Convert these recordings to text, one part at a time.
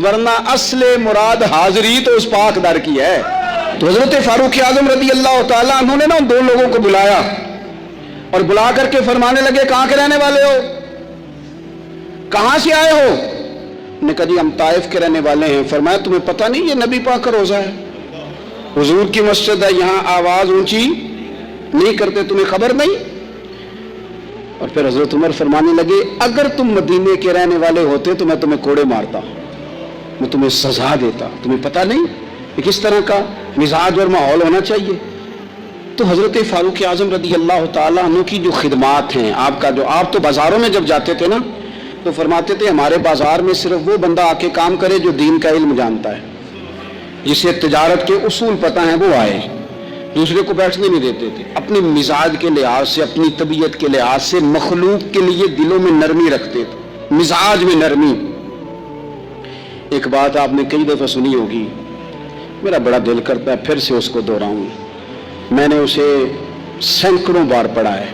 ورنہ اصل مراد حاضری تو اس پاک در کی ہے۔ تو حضرت فاروق اعظم رضی اللہ تعالیٰ عنہ نے نا ان دو لوگوں کو بلایا اور بلا کر کے فرمانے لگے کہاں کے رہنے والے ہو، کہاں سے آئے ہو؟ نے کہا جی ہم طائف کے رہنے والے ہیں۔ فرمایا تمہیں پتہ نہیں یہ نبی پاک کا روزہ ہے، حضور کی مسجد ہے، یہاں آواز اونچی نہیں کرتے، تمہیں خبر نہیں؟ اور پھر حضرت عمر فرمانے لگے اگر تم مدینے کے رہنے والے ہوتے تو میں تمہیں کوڑے مارتا، میں تمہیں سزا دیتا، تمہیں پتہ نہیں کہ کس طرح کا مزاج اور ماحول ہونا چاہیے۔ تو حضرت فاروق اعظم رضی اللہ تعالیٰ عنہ کی جو خدمات ہیں، آپ تو بازاروں میں جب جاتے تھے نا تو فرماتے تھے ہمارے بازار میں صرف وہ بندہ آ کے کام کرے جو دین کا علم جانتا ہے، جسے تجارت کے اصول پتہ ہیں وہ آئے، دوسرے کو بیٹھنے نہیں دیتے تھے۔ اپنے مزاج کے لحاظ سے، اپنی طبیعت کے لحاظ سے مخلوق کے لیے دلوں میں نرمی رکھتے تھے، مزاج میں نرمی۔ ایک بات آپ نے کئی دفعہ سنی ہوگی، میرا بڑا دل کرتا ہے پھر سے اس کو دہراؤں، میں نے اسے سینکڑوں بار پڑھا ہے۔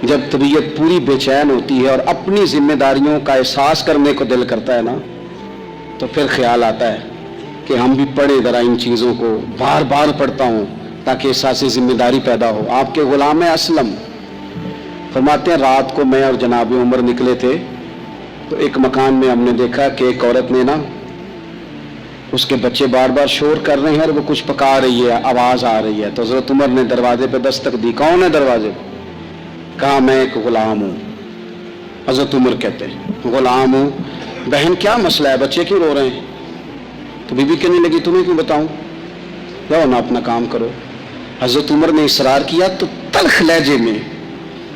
جب طبیعت پوری بے چین ہوتی ہے اور اپنی ذمہ داریوں کا احساس کرنے کو دل کرتا ہے نا تو پھر خیال آتا ہے کہ ہم بھی پڑھیں ذرا ان چیزوں کو، بار بار پڑھتا ہوں تاکہ احساس ذمہ داری پیدا ہو۔ آپ کے غلام اسلم فرماتے ہیں رات کو میں اور جناب عمر نکلے تھے تو ایک مکان میں ہم نے دیکھا کہ ایک عورت نے نا اس کے بچے بار بار شور کر رہے ہیں اور وہ کچھ پکا رہی ہے، آواز آ رہی ہے۔ تو حضرت عمر نے دروازے پہ دستک دی، کون ہے دروازے پہ؟ کہا میں ایک غلام ہوں۔ حضرت عمر کہتے ہیں غلام ہوں، بہن کیا مسئلہ ہے، بچے کیوں رو رہے ہیں؟ تو بی بی کہنے لگی تمہیں کیوں بتاؤں، جاؤ نا اپنا کام کرو۔ حضرت عمر نے اصرار کیا تو تلخ لہجے میں،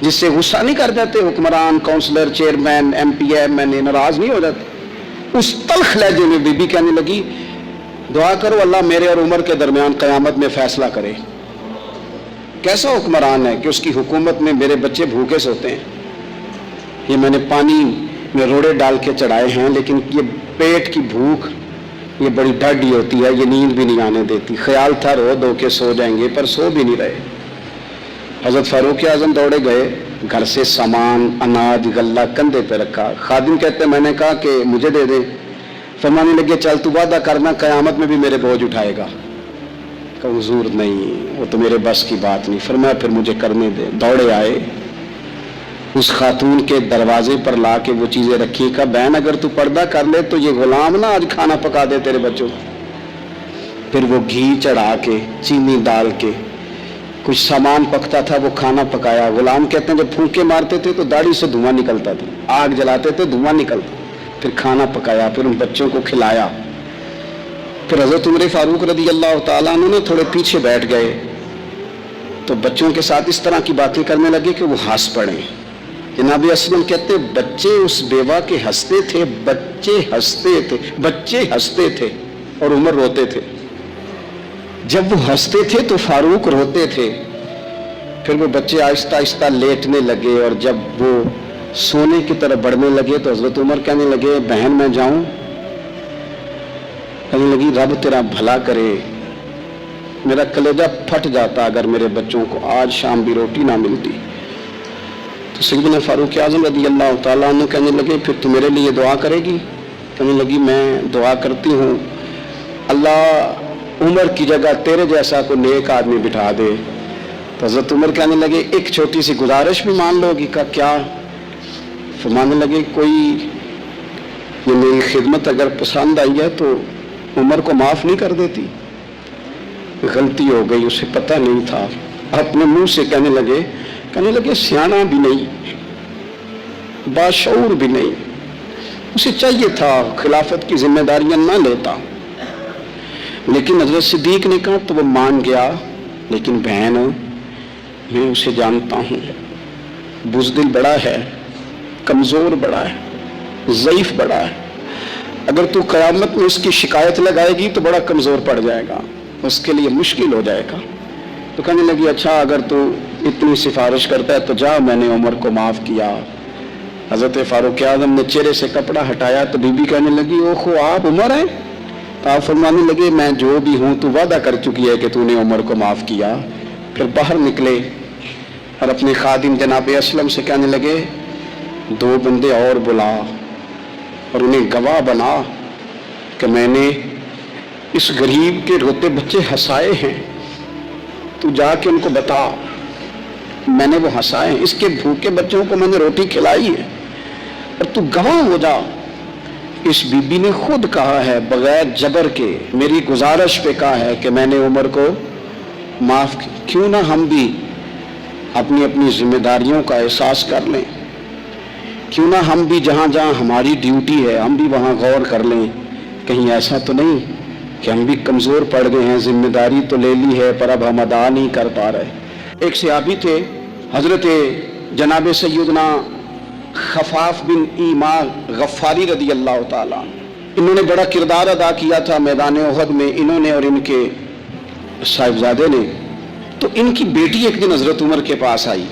جس سے غصہ نہیں کر جاتے حکمران، councillor, chairman, M P M N A ناراض نہیں ہو جاتے، اس تلخ لہجے میں بی بی کہنے لگی دعا کرو اللہ میرے اور عمر کے درمیان قیامت میں فیصلہ کرے۔ کیسا حکمران ہے کہ اس کی حکومت میں میرے بچے بھوکے سوتے ہیں، یہ میں نے پانی میں روڑے ڈال کے چڑھائے ہیں، لیکن یہ پیٹ کی بھوک یہ بڑی ڈاڈی ہوتی ہے، یہ نیند بھی نہیں آنے دیتی۔ خیال تھا رو دو کے سو جائیں گے پر سو بھی نہیں رہے۔ حضرت فاروق اعظم دوڑے گئے، گھر سے سامان اناج غلہ کندھے پہ رکھا۔ خادم کہتے میں نے کہا کہ مجھے دے دے، فرمانے لگے چل تو وعدہ کرنا قیامت میں بھی میرے بوجھ اٹھائے گا۔ کہ حضور نہیں، وہ تو میرے بس کی بات نہیں۔ فرمایا پھر مجھے کرنے دے۔ دوڑے آئے، اس خاتون کے دروازے پر لا کے وہ چیزیں رکھی، کہا بہن اگر تو پردہ کر لے تو یہ غلام نہ آج کھانا پکا دے تیرے بچوں۔ پھر وہ گھی چڑھا کے چینی ڈال کے کچھ سامان پکتا تھا وہ کھانا پکایا۔ غلام کہتے ہیں جب پھونکے مارتے تھے تو داڑھی سے دھواں نکلتا تھا، آگ جلاتے تھے دھواں نکلتا، پھر کھانا پکایا، پھر ان بچوں کو کھلایا۔ پھر حضرت عمر فاروق رضی اللہ تعالیٰ عنہ نے تھوڑے پیچھے بیٹھ گئے تو بچوں کے ساتھ اس طرح کی باتیں کرنے لگے کہ وہ ہنس پڑے۔ جناب اسلم کہتے بچے اس بیوہ کے ہنستے تھے، بچے ہنستے تھے اور عمر روتے تھے۔ جب وہ ہنستے تھے تو فاروق روتے تھے۔ پھر وہ بچے آہستہ آہستہ لیٹنے لگے اور جب وہ سونے کی طرف بڑھنے لگے تو حضرت عمر کہنے لگے بہن میں جاؤں؟ کہنے لگی رب تیرا بھلا کرے، میرا کلیجہ پھٹ جاتا اگر میرے بچوں کو آج شام بھی روٹی نہ ملتی۔ تو سیدنا فاروق اعظم رضی اللہ تعالیٰ عنہ کہنے لگے پھر تو میرے لیے دعا کرے گی؟ کہنے لگی میں دعا کرتی ہوں اللہ عمر کی جگہ تیرے جیسا کوئی نیک آدمی بٹھا دے۔ تو حضرت عمر کہنے لگے ایک چھوٹی سی گزارش بھی مان لو گی؟ کہا کیا؟ فرمانے لگے کوئی یہ میری خدمت اگر پسند آئی ہے تو عمر کو معاف نہیں کر دیتی؟ غلطی ہو گئی، اسے پتہ نہیں تھا۔ اپنے منہ سے کہنے لگے سیانا بھی نہیں، باشعور بھی نہیں، اسے چاہیے تھا خلافت کی ذمہ داریاں نہ لیتا۔ لیکن حضرت صدیق نے کہا تو وہ مان گیا، لیکن بہن میں اسے جانتا ہوں، بزدل بڑا ہے، کمزور بڑا ہے، ضعیف بڑا ہے، اگر تو قیامت میں اس کی شکایت لگائے گی تو بڑا کمزور پڑ جائے گا، اس کے لیے مشکل ہو جائے گا۔ تو کہنے لگی اچھا اگر تو اتنی سفارش کرتا ہے تو جا، میں نے عمر کو معاف کیا۔ حضرت فاروق اعظم نے چہرے سے کپڑا ہٹایا تو بی بی کہنے لگی اوہو آپ عمر ہیں؟ تو آپ فرمانے لگے میں جو بھی ہوں تو وعدہ کر چکی ہے کہ تو نے عمر کو معاف کیا۔ پھر باہر نکلے اور اپنے خادم جناب اسلم سے کہنے لگے 2 بندے اور بلا اور انہیں گواہ بنا کہ میں نے اس غریب کے روتے بچے ہنسائے ہیں، تو جا کے ان کو بتا میں نے وہ ہنسائے ہیں، اس کے بھوکے بچوں کو میں نے روٹی کھلائی ہے، اور تو گواہ ہو جا۔ اس بی بی نے خود کہا ہے بغیر جبر کے، میری گزارش پہ کہا ہے کہ میں نے عمر کو معاف کی۔ کیوں نہ ہم بھی اپنی اپنی ذمہ داریوں کا احساس کر لیں، کیوں نہ ہم بھی جہاں جہاں ہماری ڈیوٹی ہے ہم بھی وہاں غور کر لیں، کہیں ایسا تو نہیں کہ ہم بھی کمزور پڑ گئے ہیں، ذمہ داری تو لے لی ہے پر اب ہم ادا نہیں کر پا رہے۔ ایک صحابی تھے حضرت جناب سیدنا خفاف بن ایما غفاری رضی اللہ تعالیٰ، انہوں نے بڑا کردار ادا کیا تھا میدان احد میں، انہوں نے اور ان کے صاحبزادے نے۔ تو ان کی بیٹی ایک دن حضرت عمر کے پاس آئی،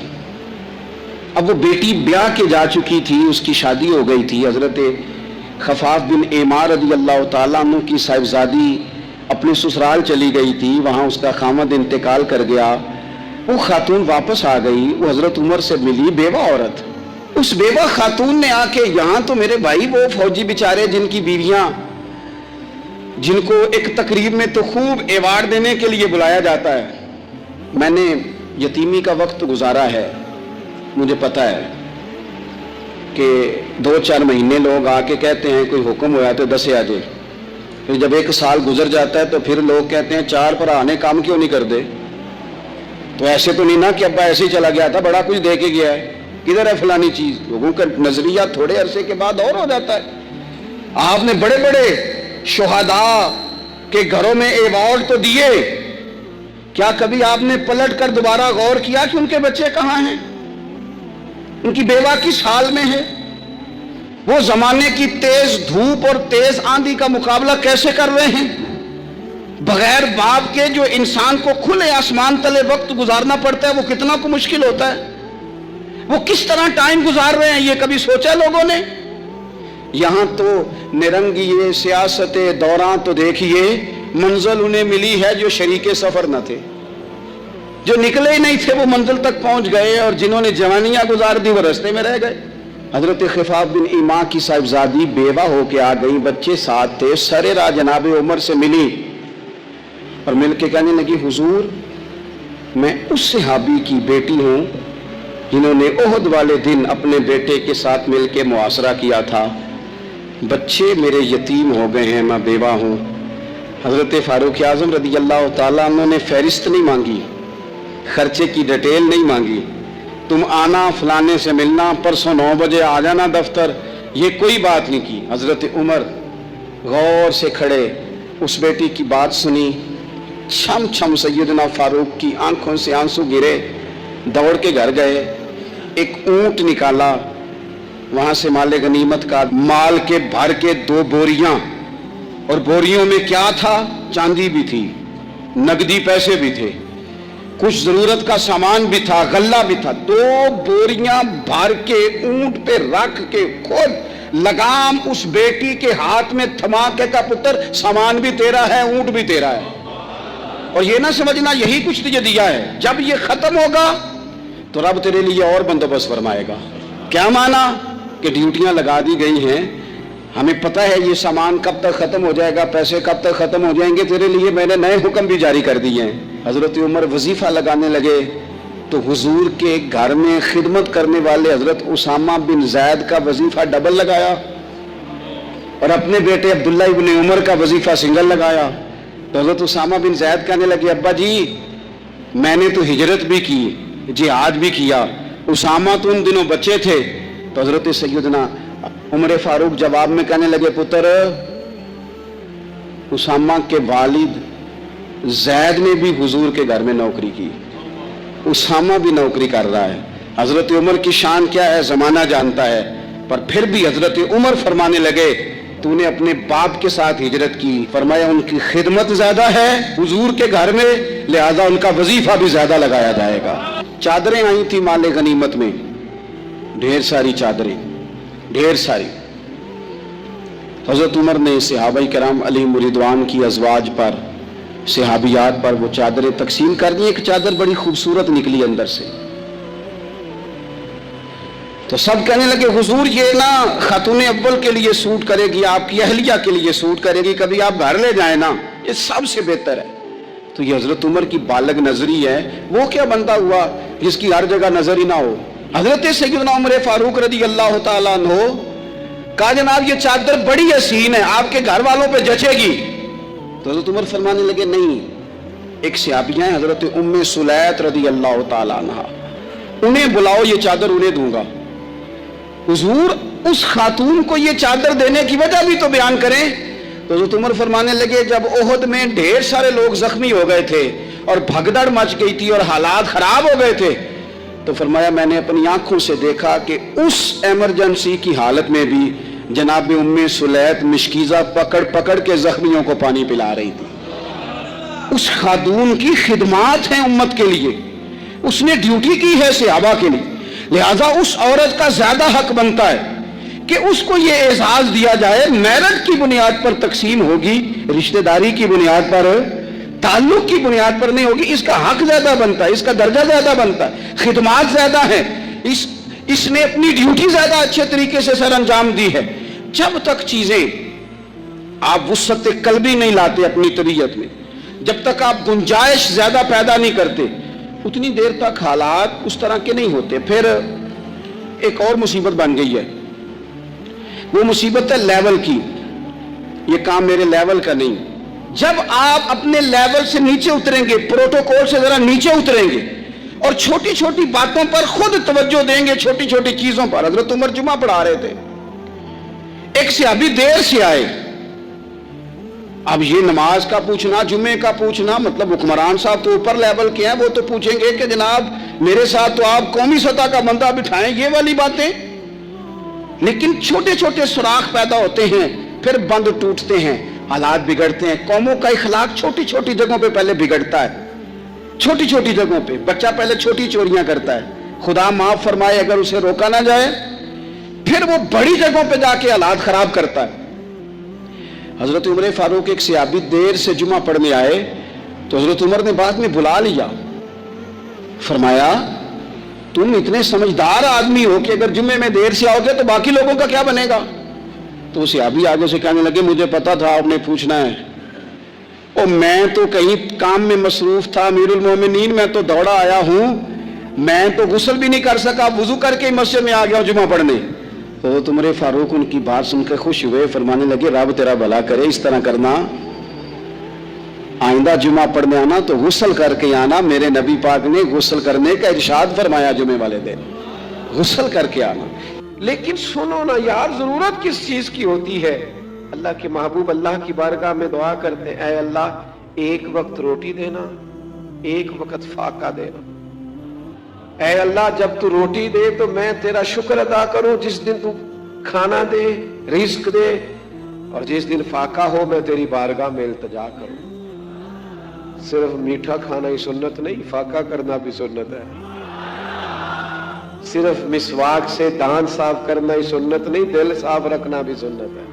اب وہ بیٹی بیاہ کے جا چکی تھی، اس کی شادی ہو گئی تھی۔ حضرت خفاف بن ایما رضی اللہ تعالیٰ عنہ کی صاحبزادی اپنے سسرال چلی گئی تھی، وہاں اس کا خامد انتقال کر گیا۔ وہ خاتون واپس آ گئی، وہ حضرت عمر سے ملی، بیوہ عورت۔ اس بیوہ خاتون نے آ کے یہاں تو میرے بھائی وہ فوجی بیچارے جن کی بیویاں، جن کو ایک تقریب میں تو خوب ایوارڈ دینے کے لیے بلایا جاتا ہے، میں نے یتیمی کا وقت گزارا ہے، مجھے پتہ ہے کہ 2-4 مہینے لوگ آ کے کہتے ہیں کوئی حکم ہوا تو 10 آ جائے، پھر جب 1 سال گزر جاتا ہے تو پھر لوگ کہتے ہیں 4 پر آنے کام کیوں نہیں کر دے۔ تو ایسے تو نہیں نا کہ ابا ایسے ہی چلا گیا تھا، بڑا کچھ دے کے گیا ہے، کدھر ہے فلانی چیز؟ لوگوں کا نظریہ تھوڑے عرصے کے بعد اور ہو جاتا ہے۔ آپ نے بڑے بڑے شہداء کے گھروں میں ایوارڈ تو دیے، کیا کبھی آپ نے پلٹ کر دوبارہ غور کیا کہ ان کے بچے کہاں ہیں، ان کی بیوہ کس حال میں ہے؟ وہ زمانے کی تیز دھوپ اور تیز آندھی کا مقابلہ کیسے کر رہے ہیں؟ بغیر باپ کے جو انسان کو کھلے آسمان تلے وقت گزارنا پڑتا ہے وہ کتنا کو مشکل ہوتا ہے، وہ کس طرح ٹائم گزار رہے ہیں، یہ کبھی سوچا لوگوں نے؟ یہاں تو نرنگیے سیاست دوران تو دیکھیے منزل انہیں ملی ہے جو شریک سفر نہ تھے، جو نکلے ہی نہیں تھے وہ منزل تک پہنچ گئے، اور جنہوں نے جوانیاں گزار دی وہ رستے میں رہ گئے۔ حضرت خفاف بن ایما کی صاحبزادی بیوہ ہو کے آ گئی، بچے ساتھ تھے، سر راہ جناب عمر سے ملی اور مل کے کہنے لگی حضور میں اس صحابی کی بیٹی ہوں جنہوں نے احد والے دن اپنے بیٹے کے ساتھ مل کے محاصرہ کیا تھا، بچے میرے یتیم ہو گئے ہیں، میں بیوہ ہوں۔ حضرت فاروق اعظم رضی اللہ تعالیٰ عنہ نے فہرست نہیں مانگی، خرچے کی ڈیٹیل نہیں مانگی، تم آنا فلانے سے ملنا، پرسوں 9 بجے آ جانا دفتر، یہ کوئی بات نہیں کی۔ حضرت عمر غور سے کھڑے، اس بیٹی کی بات سنی، چھم چھم سیدنا فاروق کی آنکھوں سے آنسو گرے، دوڑ کے گھر گئے، ایک اونٹ نکالا، وہاں سے مال غنیمت کا مال کے بھر کے 2 بوریاں، اور بوریوں میں کیا تھا؟ چاندی بھی تھی، نقدی پیسے بھی تھے، کچھ ضرورت کا سامان بھی تھا، غلہ بھی تھا، 2 بوریاں بھر کے اونٹ پہ رکھ کے خود لگام اس بیٹی کے ہاتھ میں تھما کے کا پتر سامان بھی تیرا ہے، اونٹ بھی تیرا ہے، اور یہ نہ سمجھنا یہی کچھ تجھے دیا ہے، جب یہ ختم ہوگا تو رب تیرے لیے اور بندوبست فرمائے گا۔ کیا مانا؟ کہ ڈیوٹیاں لگا دی گئی ہیں، ہمیں پتہ ہے یہ سامان کب تک ختم ہو جائے گا، پیسے کب تک ختم ہو جائیں گے، تیرے لیے میں نے نئے حکم بھی جاری کر دیے ہیں۔ حضرت عمر وظیفہ لگانے لگے تو حضور کے گھر میں خدمت کرنے والے حضرت اسامہ بن زید کا وظیفہ ڈبل لگایا، اور اپنے بیٹے عبداللہ ابن عمر کا وظیفہ سنگل لگایا۔ تو حضرت اسامہ بن زید کہنے لگے ابا جی میں نے تو ہجرت بھی کی، جہاد بھی کیا، اسامہ تو ان دنوں بچے تھے۔ تو حضرت سیدنا عمر فاروق جواب میں کہنے لگے پتر اسامہ کے والد زید نے بھی حضور کے گھر میں نوکری کی، اسامہ بھی نوکری کر رہا ہے۔ حضرت عمر کی شان کیا ہے زمانہ جانتا ہے، پر پھر بھی حضرت عمر فرمانے لگے تو نے اپنے باپ کے ساتھ ہجرت کی، فرمایا ان کی خدمت زیادہ ہے حضور کے گھر میں، لہذا ان کا وظیفہ بھی زیادہ لگایا جائے گا۔ چادریں آئی تھی مال غنیمت میں، ڈھیر ساری چادریں، ڈھیر ساری۔ حضرت عمر نے صحابہ کرام علیہم رضوان کی ازواج پر، صحابیات پر وہ چادریں تقسیم کر دی۔ ایک چادر بڑی خوبصورت نکلی اندر سے، تو سب کہنے لگے حضور یہ نا خاتون اول کے لیے سوٹ کرے گی، آپ کی اہلیہ کے لیے سوٹ کرے گی، کبھی آپ گھر لے جائیں نا، یہ سب سے بہتر ہے۔ تو یہ حضرت عمر کی بالغ نظری ہے، وہ کیا بندہ ہوا جس کی ہر جگہ نظر ہی نہ ہو۔ حضرت سیدنا عمر فاروق رضی اللہ تعالیٰ عنہ کہا جناب یہ چادر بڑی حسین ہے، آپ کے گھر والوں پہ جچے گی۔ تو حضرت عمر فرمانے لگے نہیں، ایک صحابیہ ہیں حضرت ام سلیت رضی اللہ تعالیٰ عنہ، انہیں بلاؤ، یہ چادر انہیں دوں گا۔ حضور اس خاتون کو یہ چادر دینے کی وجہ بھی تو بیان کریں۔ تو حضرت عمر فرمانے لگے جب احد میں ڈھیر سارے لوگ زخمی ہو گئے تھے اور بھگدڑ مچ گئی تھی اور حالات خراب ہو گئے تھے، تو فرمایا میں نے اپنی آنکھوں سے دیکھا کہ اس ایمرجنسی کی حالت میں بھی جناب ام سلیت مشکیزہ پکڑ پکڑ کے زخمیوں کو پانی پلا رہی تھی۔ اس خاتون کی خدمات ہیں امت کے لیے، اس نے ڈیوٹی کی ہے صحابہ کے لیے، لہذا اس عورت کا زیادہ حق بنتا ہے کہ اس کو یہ اعزاز دیا جائے۔ میرٹ کی بنیاد پر تقسیم ہوگی، رشتہ داری کی بنیاد پر، تعلق کی بنیاد پر نہیں ہوگی۔ اس کا حق زیادہ بنتا ہے، اس کا درجہ زیادہ بنتا ہے، خدمات زیادہ ہیں، اس نے اپنی ڈیوٹی زیادہ اچھے طریقے سے سر انجام دی ہے۔ جب تک چیزیں آپ وسعت قلبی نہیں لاتے اپنی طبیعت میں، جب تک آپ گنجائش زیادہ پیدا نہیں کرتے، اتنی دیر تک حالات اس طرح کے نہیں ہوتے۔ پھر ایک اور مصیبت بن گئی ہے، وہ مصیبت ہے لیول کی۔ یہ کام میرے لیول کا نہیں۔ جب آپ اپنے لیول سے نیچے اتریں گے، پروٹوکول سے ذرا نیچے اتریں گے اور چھوٹی چھوٹی باتوں پر خود توجہ دیں گے، چھوٹی چھوٹی چیزوں پر۔ حضرت عمر جمعہ پڑھا رہے تھے، ایک صحابی دیر سے آئے۔ اب یہ نماز کا پوچھنا، جمعے کا پوچھنا، مطلب حکمران صاحب تو اوپر لیول کے ہیں، وہ تو پوچھیں گے کہ جناب میرے ساتھ تو آپ قومی سطح کا بندہ بٹھائیں، یہ والی باتیں۔ لیکن چھوٹے چھوٹے سوراخ پیدا ہوتے ہیں، پھر بند ٹوٹتے ہیں، حالات بگڑتے ہیں۔ قوموں کا اخلاق چھوٹی چھوٹی جگہوں پہ پہلے بگڑتا ہے، چھوٹی چھوٹی جگہوں پہ۔ بچہ پہلے چھوٹی چوریاں کرتا ہے، خدا معاف فرمائے اگر اسے روکا نہ جائے، پھر وہ بڑی جگہوں پہ جا کے حالات خراب کرتا ہے۔ حضرت عمر فاروق ایک صحابی دیر سے جمعہ پڑھنے آئے تو حضرت عمر نے بعد میں بلا لیا، فرمایا تم اتنے سمجھدار آدمی ہو کہ اگر جمعے میں دیر سے آؤ گے تو باقی لوگوں کا کیا بنے گا؟ تو صحابی آگے سے کہنے لگے مجھے پتا تھا آپ نے پوچھنا ہے، اور میں تو کہیں کام میں مصروف تھا امیر المومنین، میں تو دوڑا آیا ہوں، میں تو غسل بھی نہیں کر سکا، وضو کر کے مسجد میں آ گیا ہوں جمعہ پڑھنے۔ تو عمر فاروق ان کی بات سن کے خوش ہوئے، فرمانے لگے رب تیرا بھلا کرے، اس طرح کرنا، آئندہ جمعہ پڑھنے آنا تو غسل کر کے آنا، میرے نبی پاک نے غسل کرنے کا ارشاد فرمایا جمعے والے دن، غسل کر کے آنا۔ لیکن سنو نا یار، ضرورت کس چیز کی ہوتی ہے؟ اللہ کے محبوب اللہ کی بارگاہ میں دعا کرتے ہیں، اے اللہ ایک وقت روٹی دینا، ایک وقت فاقہ دینا۔ اے اللہ جب تو روٹی دے تو میں تیرا شکر ادا کروں، جس دن تو کھانا دے، رزق دے، اور جس دن فاقہ ہو میں تیری بارگاہ میں التجا کروں۔ صرف میٹھا کھانا ہی سنت نہیں، فاقہ کرنا بھی سنت ہے۔ صرف مسواک سے دان صاف کرنا ہی سنت نہیں، دل صاف رکھنا بھی سنت ہے۔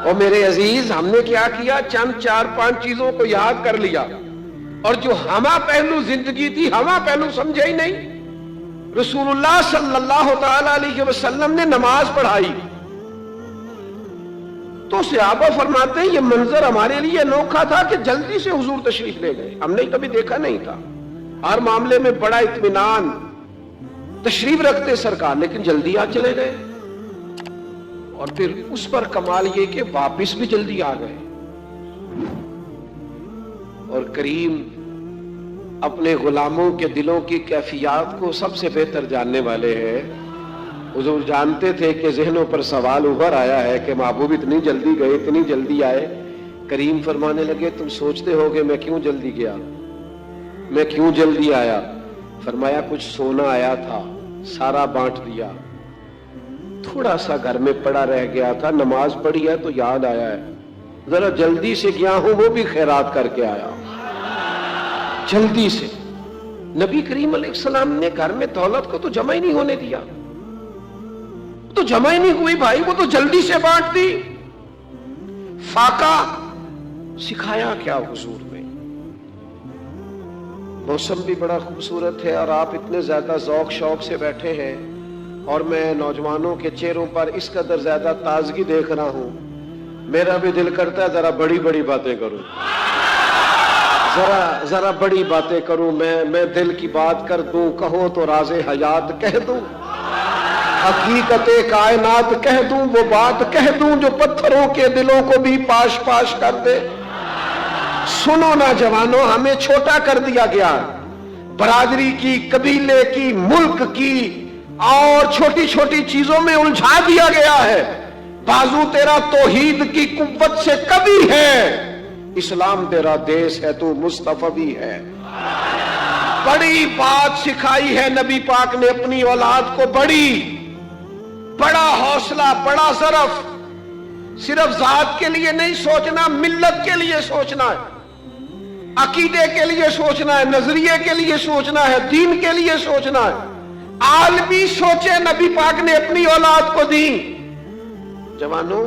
اور میرے عزیز ہم نے کیا کیا؟ چند 4-5 چیزوں کو یاد کر لیا، اور جو ہمہ پہلو زندگی تھی ہمہ پہلو سمجھے ہی نہیں۔ رسول اللہ صلی اللہ تعالی علیہ وسلم نے نماز پڑھائی تو صحابہ فرماتے ہیں یہ منظر ہمارے لیے انوکھا تھا کہ جلدی سے حضور تشریف لے گئے، ہم نے کبھی دیکھا نہیں تھا۔ ہر معاملے میں بڑا اطمینان، تشریف رکھتے سرکار، لیکن جلدی آ چلے گئے۔ اور پھر اس پر کمال یہ کہ واپس بھی جلدی آ گئے۔ اور کریم اپنے غلاموں کے دلوں کی کیفیات کو سب سے بہتر جاننے والے ہیں۔ حضور جانتے تھے کہ ذہنوں پر سوال ابھر آیا ہے کہ محبوب اتنی جلدی گئے، اتنی جلدی آئے۔ کریم فرمانے لگے تم سوچتے ہو کہ میں کیوں جلدی گیا، میں کیوں جلدی آیا؟ فرمایا کچھ سونا آیا تھا، سارا بانٹ دیا، تھوڑا سا گھر میں پڑا رہ گیا تھا، نماز پڑھی ہے تو یاد آیا ہے، ذرا جلدی سے گیا ہوں، وہ بھی خیرات کر کے آیا جلدی سے۔ نبی کریم علیہ السلام نے گھر میں دولت کو تو جمع ہی نہیں ہونے دیا، تو جمع ہی نہیں ہوئی بھائی، وہ تو جلدی سے بانٹ دی۔ فاقہ سکھایا کیا حضور نے؟ موسم بھی بڑا خوبصورت ہے اور آپ اتنے زیادہ ذوق شوق سے بیٹھے ہیں، اور میں نوجوانوں کے چہروں پر اس قدر زیادہ تازگی دیکھ رہا ہوں، میرا بھی دل کرتا ہے ذرا بڑی بڑی باتیں کروں، ذرا بڑی باتیں کروں، میں دل کی بات کر دوں، کہو تو راز حیات کہہ دوں، حقیقت کائنات کہہ دوں، وہ بات کہہ دوں جو پتھروں کے دلوں کو بھی پاش پاش کر دے۔ سنو نا جوانوں، ہمیں چھوٹا کر دیا گیا، برادری کی، قبیلے کی، ملک کی اور چھوٹی چھوٹی چیزوں میں الجھا دیا گیا ہے۔ بازو تیرا توحید کی قوت سے کبھی ہے، اسلام تیرا دیس ہے، تو مصطفی ہے۔ بڑی بات سکھائی ہے نبی پاک نے اپنی اولاد کو، بڑا حوصلہ، بڑا ظرف، صرف ذات کے لیے نہیں سوچنا، ملت کے لیے سوچنا ہے، عقیدے کے لیے سوچنا ہے، نظریے کے لیے سوچنا ہے، دین کے لیے سوچنا ہے۔ عالمی سوچے نبی پاک نے اپنی اولاد کو دی۔ جوانوں،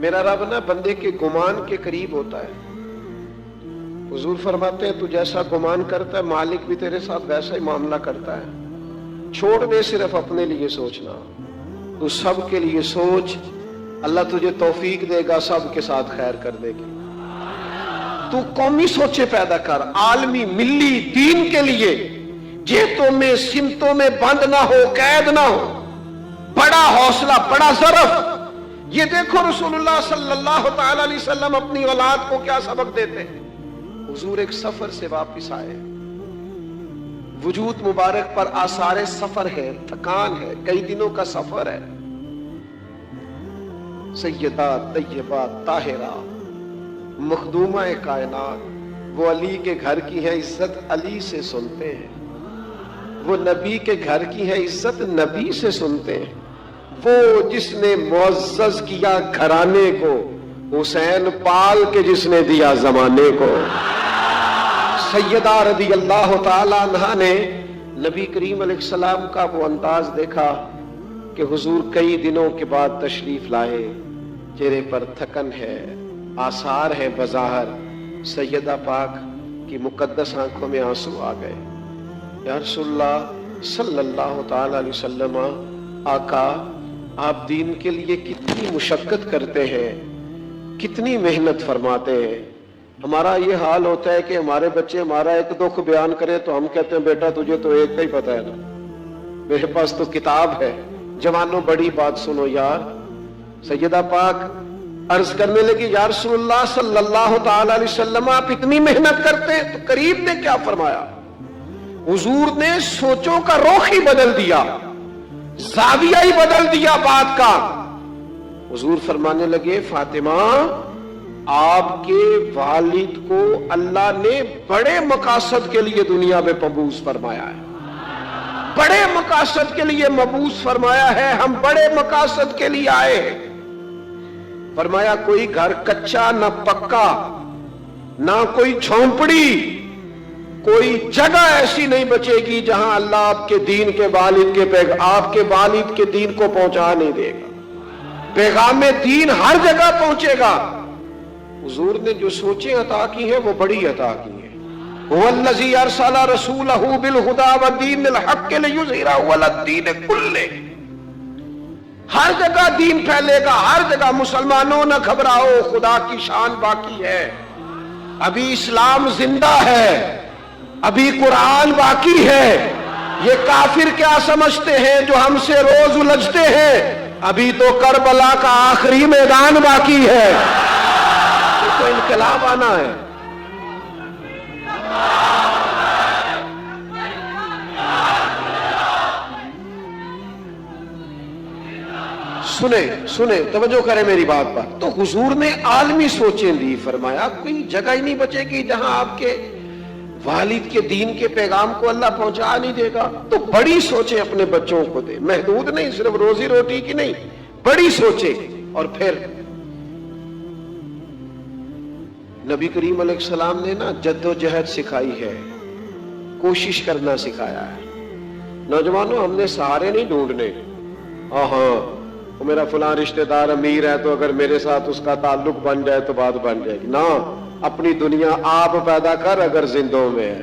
میرا رب نا بندے کے گمان کے قریب ہوتا ہے۔ حضور فرماتے ہیں تو جیسا گمان کرتا ہے مالک بھی تیرے ساتھ ویسا ہی معاملہ کرتا ہے۔ چھوڑ دے صرف اپنے لیے سوچنا، تو سب کے لیے سوچ، اللہ تجھے توفیق دے گا، سب کے ساتھ خیر کر دے گی۔ تو قومی سوچے پیدا کر، عالمی، ملی، دین کے لیے، جیتوں میں سمتوں میں بند نہ ہو، قید نہ ہو، بڑا حوصلہ، بڑا ظرف۔ یہ دیکھو رسول اللہ صلی اللہ تعالی علیہ وسلم اپنی اولاد کو کیا سبق دیتے ہیں۔ حضور ایک سفر سے واپس آئے، وجود مبارک پر آثار سفر ہے، تھکان ہے، کئی دنوں کا سفر ہے۔ سیدہ طیبہ طاہرہ مخدومہ کائنات، وہ علی کے گھر کی ہے، عزت علی سے سنتے ہیں، وہ نبی کے گھر کی ہے، عزت نبی سے سنتے ہیں، وہ جس نے معزز کیا گھرانے کو، حسین پال کے جس نے دیا زمانے کو۔ سیدہ رضی اللہ تعالی عنہا نے نبی کریم علیہ السلام کا وہ انداز دیکھا کہ حضور کئی دنوں کے بعد تشریف لائے، چہرے پر تھکن ہے، آثار ہے بظاہر۔ سیدہ پاک کی مقدس آنکھوں میں آنسو آ گئے۔ یا رسول اللہ صلی اللہ تعالی علیہ وسلم، آقا آپ دین کے لیے کتنی مشقت کرتے ہیں، کتنی محنت فرماتے ہیں۔ ہمارا یہ حال ہوتا ہے کہ ہمارے بچے ہمارا ایک دکھ بیان کرے تو ہم کہتے ہیں بیٹا تجھے تو ایک کا ہی پتہ ہے نا، میرے پاس تو کتاب ہے۔ جوانوں بڑی بات سنو یار۔ سیدہ پاک عرض کرنے لگی، یا رسول اللہ صلی اللہ تعالی علیہ وسلم آپ اتنی محنت کرتے ہیں، تو قریب نے کیا فرمایا؟ حضور نے سوچوں کا رخ ہی بدل دیا، زاویہ ہی بدل دیا بات کا۔ حضور فرمانے لگے، فاطمہ آپ کے والد کو اللہ نے بڑے مقاصد کے لیے دنیا میں مبعوث فرمایا ہے، بڑے مقاصد کے لیے مبعوث فرمایا ہے، ہم بڑے مقاصد کے لیے آئے ہیں۔ فرمایا کوئی گھر کچا نہ پکا، نہ کوئی جھونپڑی، کوئی جگہ ایسی نہیں بچے گی جہاں اللہ آپ کے دین کے آپ کے والد کے دین کو پہنچا نہیں دے گا۔ پیغام دین ہر جگہ پہنچے گا۔ حضور نے جو سوچیں عطا کی ہیں وہ بڑی عطا کی ہیں۔ هو الذی ارسل رسولہ بالہدی ودین الحق لیظہرہ علی الدین کلہ۔ ہر جگہ دین پھیلے گا، ہر جگہ۔ مسلمانوں نہ گھبراؤ، خدا کی شان باقی ہے، ابھی اسلام زندہ ہے، ابھی قرآن باقی ہے۔ یہ کافر کیا سمجھتے ہیں جو ہم سے روز الجھتے ہیں، ابھی تو کربلا کا آخری میدان باقی ہے، تو انقلاب آنا ہے۔ سنیں توجہ کریں میری بات پر۔ تو حضور نے عالمی سوچیں دی، فرمایا کوئی جگہ ہی نہیں بچے گی جہاں آپ کے والد کے دین کے پیغام کو اللہ پہنچا نہیں دے گا، تو بڑی سوچیں اپنے بچوں کو دے، محدود نہیں، صرف روزی روٹی کی نہیں، بڑی سوچیں۔ اور پھر نبی کریم علیہ السلام نے نا جد و جہد سکھائی ہے، کوشش کرنا سکھایا ہے۔ نوجوانوں ہم نے سہارے نہیں ڈھونڈنے، ہاں وہ میرا فلاں رشتہ دار امیر ہے تو اگر میرے ساتھ اس کا تعلق بن جائے تو بات بن جائے گی، نہ، اپنی دنیا آپ پیدا کر اگر زندوں میں ہے۔